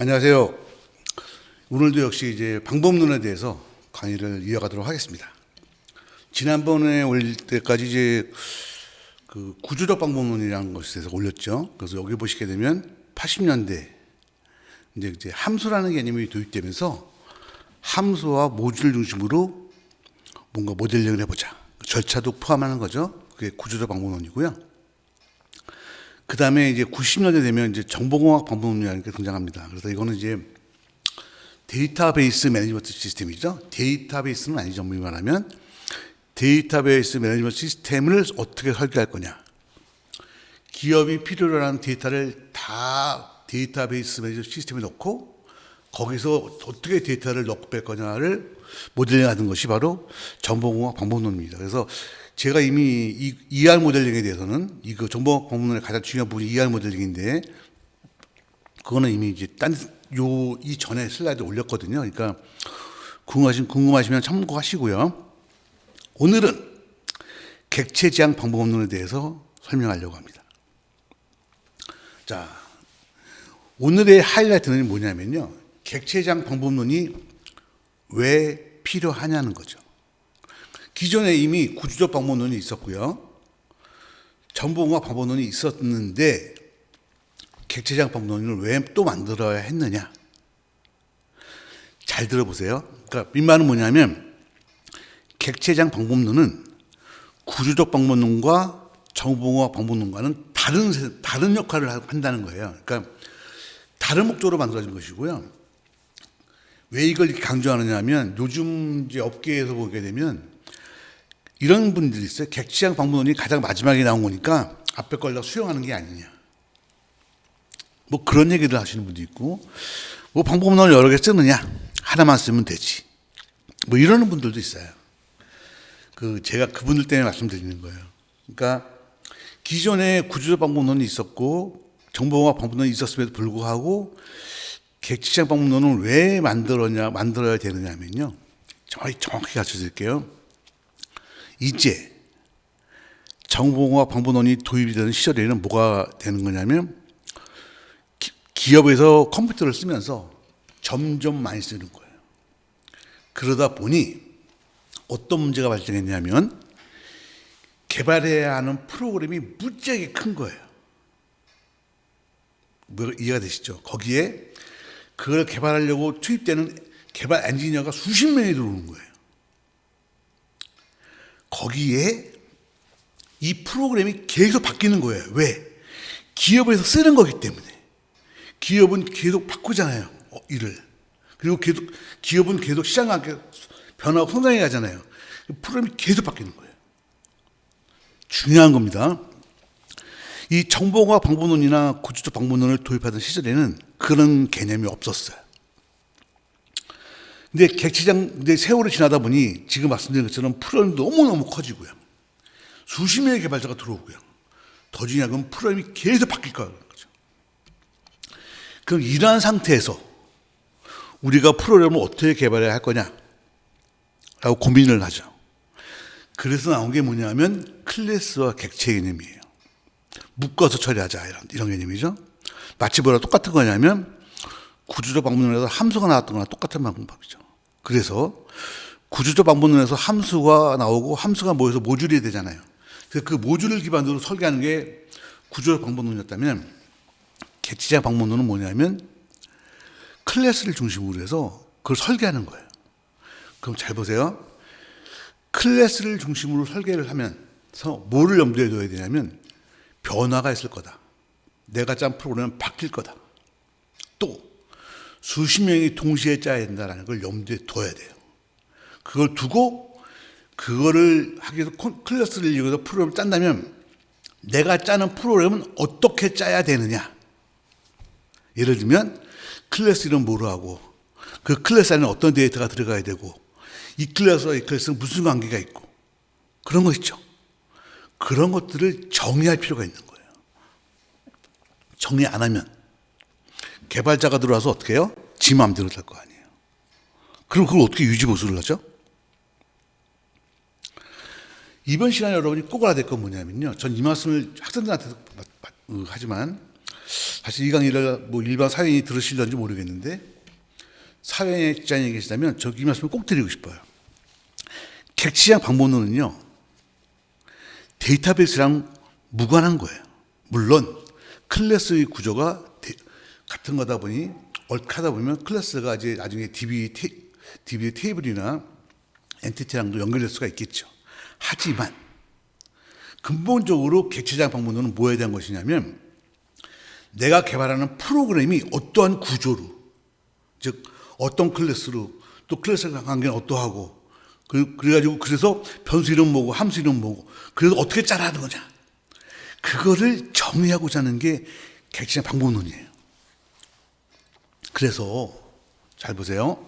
안녕하세요. 오늘도 역시 이제 방법론에 대해서 강의를 이어가도록 하겠습니다. 지난번에 올릴 때까지 이제 그 구조적 방법론이라는 것에 대해서 올렸죠. 그래서 여기 보시게 되면 80년대 이제 함수라는 개념이 도입되면서 함수와 모듈 중심으로 뭔가 모델링을 해보자. 절차도 포함하는 거죠. 그게 구조적 방법론이고요. 그 다음에 이제 90년대 되면 이제 정보공학 방법론이라는 게 등장합니다. 그래서 이거는 이제 데이터베이스 매니지먼트 시스템이죠. 데이터베이스는 아니죠. 뭐 말하면 데이터베이스 매니지먼트 시스템을 어떻게 설계할 거냐. 기업이 필요로 하는 데이터를 다 데이터베이스 매니지먼트 시스템에 넣고 거기서 어떻게 데이터를 넣고 뺄 거냐를 모델링하는 것이 바로 정보공학 방법론입니다. 그래서 제가 이미 이 ER 모델링에 대해서는 이거 정보공학 방법론의 가장 중요한 부분이 ER 모델링인데 그거는 이미 이제 이 전에 슬라이드 올렸거든요. 그러니까 궁금하시면 참고하시고요. 오늘은 객체 지향 방법론에 대해서 설명하려고 합니다. 자, 오늘의 하이라이트는 뭐냐면요. 객체 지향 방법론이 왜 필요하냐는 거죠. 기존에 이미 구조적 방법론이 있었고요. 정보공학 방법론이 있었는데 객체 지향 방법론을 왜 또 만들어야 했느냐. 잘 들어보세요. 그러니까 빈말은 뭐냐면 객체 지향 방법론은 구조적 방법론과 정보공학 방법론과는 다른 역할을 한다는 거예요. 그러니까 다른 목적으로 만들어진 것이고요. 왜 이걸 이렇게 강조하느냐 하면 요즘 이제 업계에서 보게 되면 이런 분들이 있어요. 객체 지향 방법론이 가장 마지막에 나온 거니까 앞에 걸 다 수용하는 게 아니냐. 뭐 그런 얘기를 하시는 분도 있고, 뭐 방법론을 여러 개 쓰느냐. 하나만 쓰면 되지. 뭐 이러는 분들도 있어요. 제가 그분들 때문에 말씀드리는 거예요. 그러니까 기존에 구조적 방법론이 있었고, 정보공학 방법론이 있었음에도 불구하고, 객체 지향 방법론을 왜 만들어야 되느냐 하면요. 정확히 가르쳐 드릴게요. 이제 정보공학 방법론이 도입이 되는 시절에는 뭐가 되는 거냐면 기업에서 컴퓨터를 쓰면서 점점 많이 쓰는 거예요. 그러다 보니 어떤 문제가 발생했냐면 개발해야 하는 프로그램이 무지하게 큰 거예요. 이해가 되시죠? 거기에 그걸 개발하려고 투입되는 개발 엔지니어가 수십 명이 들어오는 거예요. 거기에 이 프로그램이 계속 바뀌는 거예요. 왜? 기업에서 쓰는 거기 때문에. 기업은 계속 바꾸잖아요. 일을. 그리고 기업은 계속 시장과 함께 변화하고 성장해 가잖아요. 프로그램이 계속 바뀌는 거예요. 중요한 겁니다. 이 정보공학 방법론이나 구조적 방법론을 도입하던 시절에는 그런 개념이 없었어요. 근데 객체지향 세월이 지나다 보니 지금 말씀드린 것처럼 프로그램이 너무너무 커지고요. 수십 명의 개발자가 들어오고요. 더 중요한 건 프로그램이 계속 바뀔 거라는 거죠. 그럼 이러한 상태에서 우리가 프로그램을 어떻게 개발해야 할 거냐라고 고민을 하죠. 그래서 나온 게 뭐냐면 클래스와 객체 개념이에요. 묶어서 처리하자 이런 개념이죠. 마치 뭐랑 똑같은 거냐면 구조적 방법론에서 함수가 나왔던 거랑 똑같은 방법이죠. 그래서 구조적 방법론에서 함수가 나오고 함수가 모여서 모듈이 되잖아요. 그래서 그 모듈을 기반으로 설계하는 게 구조적 방법론이었다면 객체 지향 방법론은 뭐냐면 클래스를 중심으로 해서 그걸 설계하는 거예요. 그럼 잘 보세요. 클래스를 중심으로 설계를 하면서 뭐를 염두에 둬야 되냐면 변화가 있을 거다. 내가 짠 프로그램은 바뀔 거다. 또 수십 명이 동시에 짜야 된다는 걸 염두에 둬야 돼요. 그걸 두고 그거를 하기 위해서 클래스를 이용해서 프로그램을 짠다면 내가 짜는 프로그램은 어떻게 짜야 되느냐. 예를 들면 클래스 이름 뭐로 하고 그 클래스 안에 어떤 데이터가 들어가야 되고 이 클래스와 이 클래스는 무슨 관계가 있고 그런 거 있죠. 그런 것들을 정의할 필요가 있는 거예요. 정의 안 하면 개발자가 들어와서 어떻게 해요? 지 마음대로 될 거 아니에요. 그럼 그걸 어떻게 유지보수를 하죠? 이번 시간에 여러분이 꼭 알아야 될 건 뭐냐면요. 전 이 말씀을 학생들한테도 하지만 사실 이 강의를 뭐 일반 사회인이 들으실런지 모르겠는데 사회 직장인이 계시다면 저 이 말씀을 꼭 드리고 싶어요. 객지장 방법론은요 데이터베이스랑 무관한 거예요. 물론 클래스의 구조가 같은 거다 보니 얽하다 보면 클래스가 이제 나중에 DB 테이블이나 엔티티랑도 연결될 수가 있겠죠. 하지만 근본적으로 객체장 방법론은 뭐에 대한 것이냐면 내가 개발하는 프로그램이 어떠한 구조로, 즉 어떤 클래스로, 또 클래스의 관계는 어떠하고, 그래가지고 그래서 변수 이름 뭐고 함수 이름 뭐고, 그래서 어떻게 짜라는 거냐, 그거를 정의하고자 하는 게 객체장 방법론이에요. 그래서 잘 보세요.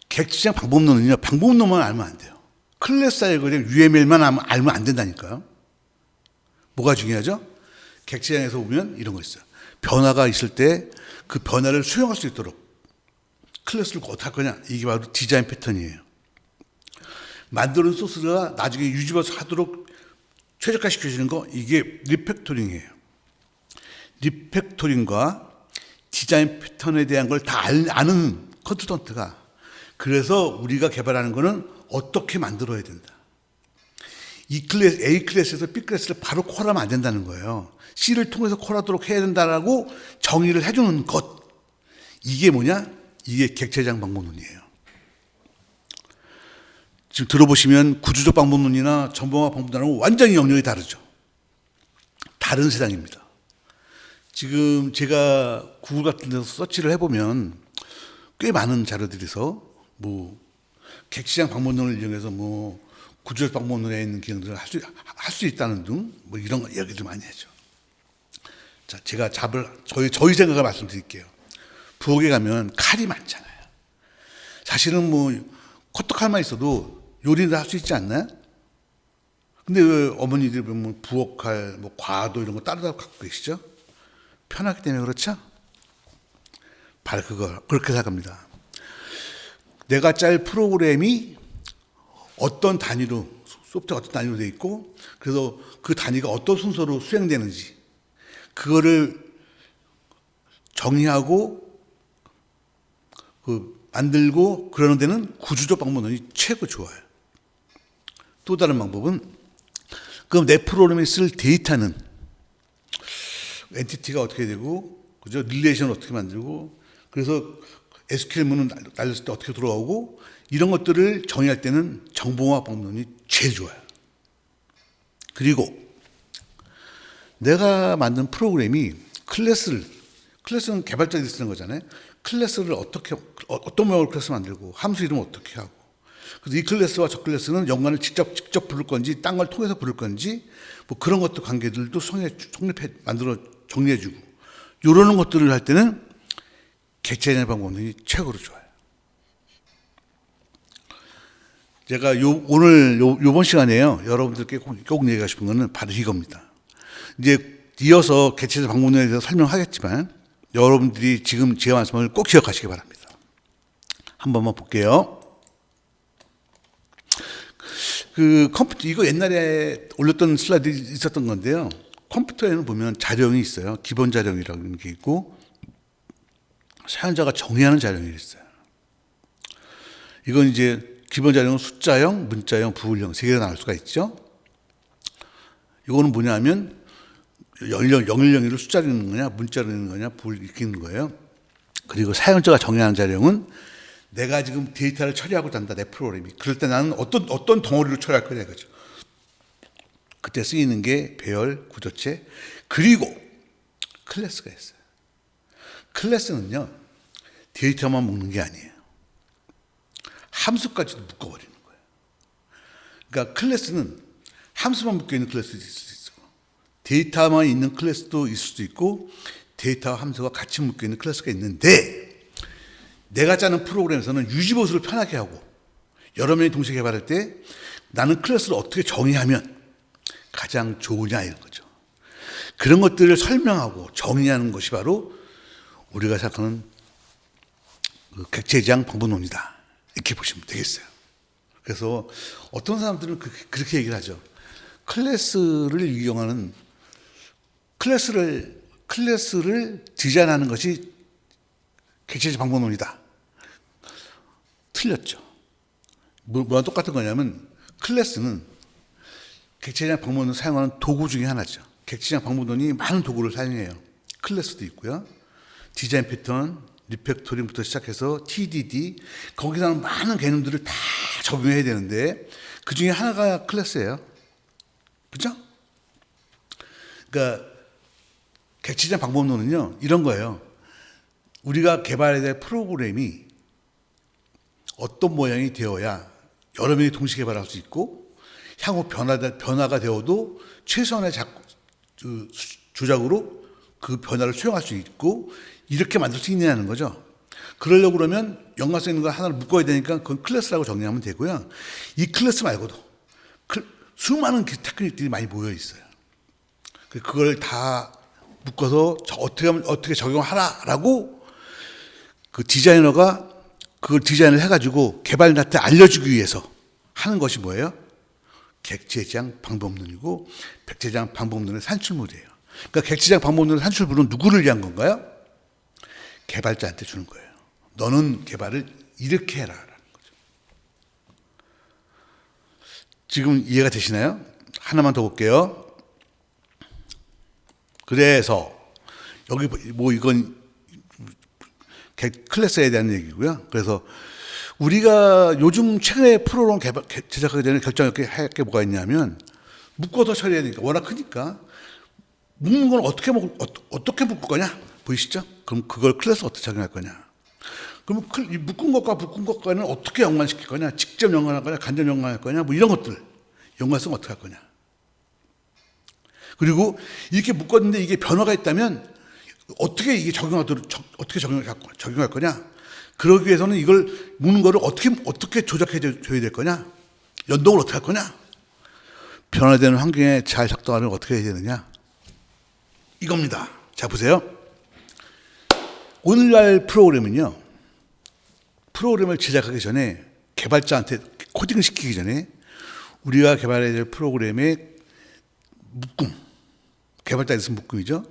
객체장 방법론은요, 방법론만 알면 안 돼요. 클래스 다이어그램 UML만 알면 안 된다니까요. 뭐가 중요하죠? 객체장에서 보면 이런 거 있어요. 변화가 있을 때 그 변화를 수용할 수 있도록 클래스를 어떻게 할 거냐, 이게 바로 디자인 패턴이에요. 만드는 소스가 나중에 유지해서 하도록 최적화시켜주는 거, 이게 리팩토링이에요. 리팩토링과 디자인 패턴에 대한 걸 다 아는 컨설턴트가, 그래서 우리가 개발하는 거는 어떻게 만들어야 된다. 이 클래스, A 클래스에서 B 클래스를 바로 콜하면 안 된다는 거예요. C를 통해서 콜하도록 해야 된다라고 정의를 해주는 것. 이게 뭐냐? 이게 객체장 방법론이에요. 지금 들어보시면 구조적 방법론이나 전범학 방법론하고 완전히 영역이 다르죠. 다른 세상입니다. 지금 제가 구글 같은 데서 서치를 해보면 꽤 많은 자료들에서 뭐 객체장 방법론을 이용해서 뭐 구조적 방법론에 있는 기능들을 할 수 있다는 등 뭐 이런 이야기를 많이 하죠. 자, 제가 저희 생각을 말씀드릴게요. 부엌에 가면 칼이 많잖아요. 사실은 뭐 커터칼만 있어도 요리를 할 수 있지 않나요? 근데 왜 어머니들이 보면 부엌칼, 뭐 과도 이런 거 따로 갖고 계시죠? 편하기 때문에 그렇죠? 바로 그렇게 생각합니다. 내가 짤 프로그램이 어떤 단위로, 소프트웨어 어떤 단위로 되어 있고, 그래서 그 단위가 어떤 순서로 수행되는지, 그거를 정의하고, 만들고, 그러는 데는 구조적 방법론이 최고 좋아요. 또 다른 방법은, 그럼 내 프로그램에 쓸 데이터는, 엔티티가 어떻게 되고, 그죠? 릴레이션을 어떻게 만들고, 그래서 SQL 문은 날렸을 때 어떻게 돌아오고, 이런 것들을 정의할 때는 정보공학 방법론이 제일 좋아요. 그리고 내가 만든 프로그램이 클래스는 개발자들이 쓰는 거잖아요. 클래스를 어떤 모양으로 클래스 만들고, 함수 이름을 어떻게 하고, 그래서 이 클래스와 저 클래스는 연관을 직접 부를 건지, 딴 걸 통해서 부를 건지, 뭐 그런 것들 관계들도 만들어 정리해주고, 이러는 것들을 할 때는 객체장 방법론이 최고로 좋아요. 제가 요번 시간에요, 여러분들께 꼭 얘기하고 싶은 거는 바로 이겁니다. 이제 이어서 객체장 방법론에 대해서 설명하겠지만, 여러분들이 지금 제 말씀을 꼭 기억하시기 바랍니다. 한 번만 볼게요. 컴퓨터, 이거 옛날에 올렸던 슬라이드 있었던 건데요. 컴퓨터에는 보면 자령이 있어요. 기본 자령이라는 게 있고, 사용자가 정의하는 자령이 있어요. 이건 이제 기본 자령은 숫자형, 문자형, 부울형 세 개가 나올 수가 있죠. 이거는 뭐냐면 영일을 숫자로 읽는 거냐, 문자로 읽는 거냐, 부울 읽는 거예요. 그리고 사용자가 정의하는 자령은 내가 지금 데이터를 처리하고 한다, 내 프로그램이. 그럴 때 나는 어떤 덩어리로 처리할 거냐 이거죠. 그때 쓰이는 게 배열, 구조체, 그리고 클래스가 있어요. 클래스는요, 데이터만 먹는 게 아니에요. 함수까지도 묶어버리는 거예요. 그러니까 클래스는 함수만 묶여있는 클래스도 있을 수 있고, 데이터만 있는 클래스도 있을 수도 있고, 데이터와 함수가 같이 묶여있는 클래스가 있는데, 내가 짜는 프로그램에서는 유지보수를 편하게 하고, 여러 명이 동시에 개발할 때 나는 클래스를 어떻게 정의하면 가장 좋으냐 이런 거죠. 그런 것들을 설명하고 정의하는 것이 바로 우리가 생각하는 객체장 방법론이다, 이렇게 보시면 되겠어요. 그래서 어떤 사람들은 그렇게 얘기를 하죠. 클래스를 클래스를 디자인하는 것이 객체적 방법론이다. 틀렸죠. 뭐랑 똑같은 거냐면 클래스는 객체적 방법론을 사용하는 도구 중에 하나죠. 객체적 방법론이 많은 도구를 사용해요. 클래스도 있고요. 디자인 패턴, 리팩토링부터 시작해서 TDD, 거기서는 많은 개념들을 다 적용해야 되는데 그 중에 하나가 클래스예요. 그죠? 그러니까 객체적 방법론은요, 이런 거예요. 우리가 개발해야 될 프로그램이 어떤 모양이 되어야 여러 명이 동시에 개발할 수 있고 향후 변화가 되어도 최소한의 조작으로 그 변화를 수용할 수 있고 이렇게 만들 수 있느냐는 거죠. 그러려고 그러면 연관성 있는 걸 하나를 묶어야 되니까 그건 클래스라고 정리하면 되고요. 이 클래스 말고도 수많은 테크닉들이 많이 모여 있어요. 그걸 다 묶어서 어떻게 적용하라라고 그 디자이너가 그걸 디자인을 해가지고 개발자한테 알려주기 위해서 하는 것이 뭐예요? 객체지향 방법론이고 백체지향 방법론의 산출물이에요. 그러니까 객체지향 방법론의 산출물은 누구를 위한 건가요? 개발자한테 주는 거예요. 너는 개발을 이렇게 해라라는 거죠. 지금 이해가 되시나요? 하나만 더 볼게요. 그래서 여기 뭐 이건 클래스에 대한 얘기고요. 그래서 우리가 요즘 최근에 프로그램 제작하기 전에 결정할 게 뭐가 있냐면 묶어서 처리해야 되니까 워낙 크니까 묶는 건 어떻게 묶을 거냐 보이시죠? 그럼 그걸 클래스 어떻게 적용할 거냐? 그럼 묶은 것과는 어떻게 연관시킬 거냐? 직접 연관할 거냐? 간접 연관할 거냐? 뭐 이런 것들 연관성 어떻게 할 거냐? 그리고 이렇게 묶었는데 이게 변화가 있다면 어떻게 이게 어떻게 적용할 거냐? 그러기 위해서는 이걸 묶는 거를 어떻게 조작해 줘야 될 거냐? 연동을 어떻게 할 거냐? 변화되는 환경에 잘 작동하려면 어떻게 해야 되느냐? 이겁니다. 자, 보세요. 오늘날 프로그램은요, 프로그램을 제작하기 전에 개발자한테 코딩을 시키기 전에 우리가 개발해야 될 프로그램의 묶음, 개발자에 대해서 묶음이죠.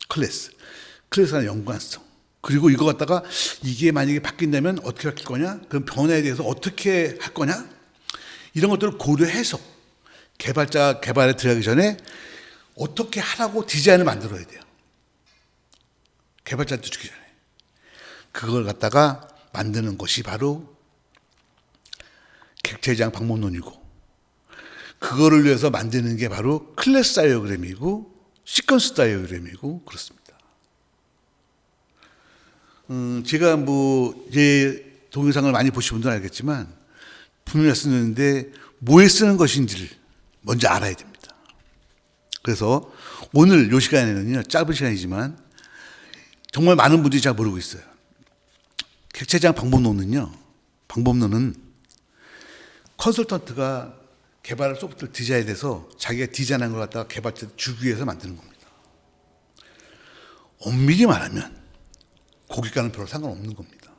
클래스가 연관성. 그리고 이거 갖다가 이게 만약에 바뀐다면 어떻게 바뀔 거냐? 그럼 변화에 대해서 어떻게 할 거냐? 이런 것들을 고려해서 개발자가 개발에 들어가기 전에 어떻게 하라고 디자인을 만들어야 돼요. 개발자한테 주기 전에. 그걸 갖다가 만드는 것이 바로 객체지향 방법론이고 그거를 위해서 만드는 게 바로 클래스 다이어그램이고 시퀀스 다이어그램이고 그렇습니다. 제가 제 동영상을 많이 보신 분들은 알겠지만 분명히 쓰는데 뭐에 쓰는 것인지를 먼저 알아야 됩니다. 그래서 오늘 이 시간에는요, 짧은 시간이지만 정말 많은 분들이 잘 모르고 있어요. 객체지향 방법론은 컨설턴트가 개발할 소프트웨어를 디자인해서 자기가 디자인한 걸 갖다가 개발자한테 주기 위해서 만드는 겁니다. 엄밀히 말하면 고객과는 별로 상관없는 겁니다.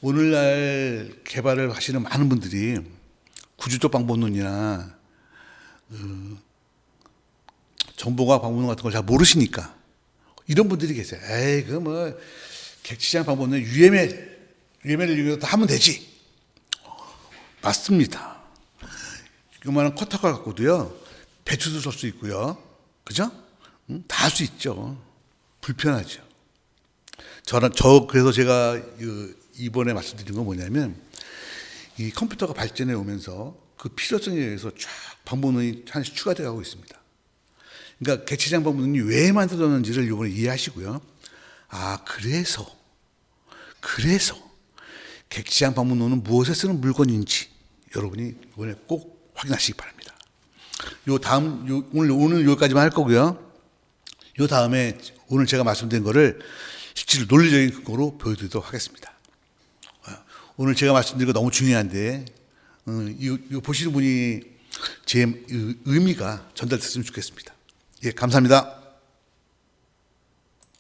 오늘날 개발을 하시는 많은 분들이 구조적 방법론이나 정보과학 방법론 같은 걸 잘 모르시니까 이런 분들이 계세요. 에이, 객체지향 방법론 UML을 이용해서 하면 되지. 맞습니다. 이만한 커터가 갖고도요, 배추도 썰 수 있고요. 그죠? 다 할 수 있죠. 불편하죠. 그래서 제가 이번에 말씀드린 건 뭐냐면, 이 컴퓨터가 발전해 오면서 그 필요성에 의해서 쫙 방법론이 하나씩 추가되어 가고 있습니다. 그러니까 객체지향 방법론이 왜 만들어졌는지를 이번에 이해하시고요. 그래서 객체지향 방법론은 무엇에 쓰는 물건인지 여러분이 이번에 꼭 확인하시기 바랍니다. 오늘 여기까지만 할 거고요. 요 다음에 오늘 제가 말씀드린 거를 실제로 논리적인 거로 보여드리도록 하겠습니다. 오늘 제가 말씀드린 거 너무 중요한데, 이거 보시는 분이 제 의미가 전달됐으면 좋겠습니다. 예, 감사합니다.